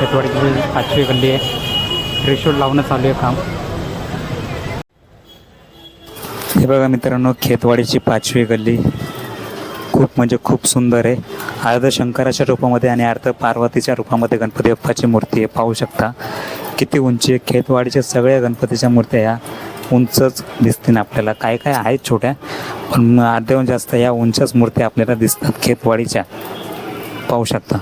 खेतवाडीची 5वी गल्ली आहे. त्रिशूळ लावणं चालू आहे काम. हे बघा मित्रांनो, खेतवाडीची 5वी गल्ली खूप म्हणजे खूप सुंदर आहे. अर्ध शंकराच्या रूपामध्ये आणि अर्ध पार्वतीच्या रूपामध्ये गणपती बाप्पाची मूर्ती आहे. पाहू शकता किती उंची आहे. खेतवाडीच्या सगळ्या गणपतीच्या मूर्त्या या उंचच दिसतील आपल्याला. काय काय आहेत छोट्या, पण अर्ध्याहून जास्त या उंचच मूर्त्या आपल्याला दिसतात खेतवाडीच्या. पाहू शकता.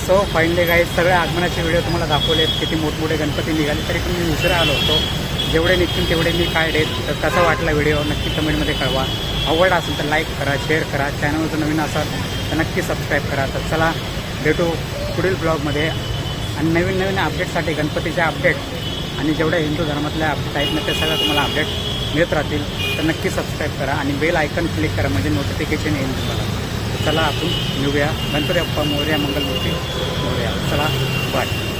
सो फायनली गाईज, सगळे आगमनाचे व्हिडिओ तुम्हाला दाखवले आहेत. किती मोठमोठे गणपती निघाले, तरी पण मी उशिरा आलो होतो. जेवढे निघतील तेवढे मी काढलेत. तर कसा वाटला व्हिडिओ नक्की कमेंटमध्ये कळवा. आवड असेल तर लाईक करा, शेअर करा. चॅनल जर नवीन असाल तर नक्की सबस्क्राईब करा. तर चला भेटू पुढील ब्लॉगमध्ये. आणि नवीन नवीन अपडेटसाठी, गणपतीच्या अपडेट आणि जेवढ्या हिंदू धर्मातल्या अपडेट आहेत ना, ते सगळं तुम्हाला अपडेट मिळत राहतील. तर नक्की सबस्क्राईब करा आणि बेल आयकन क्लिक करा, म्हणजे नोटिफिकेशन येईल तुम्हाला. चला आपण निघूया. गणपती बाप्पा मोरया, मंगलमूर्ती मोरया. चला बाय.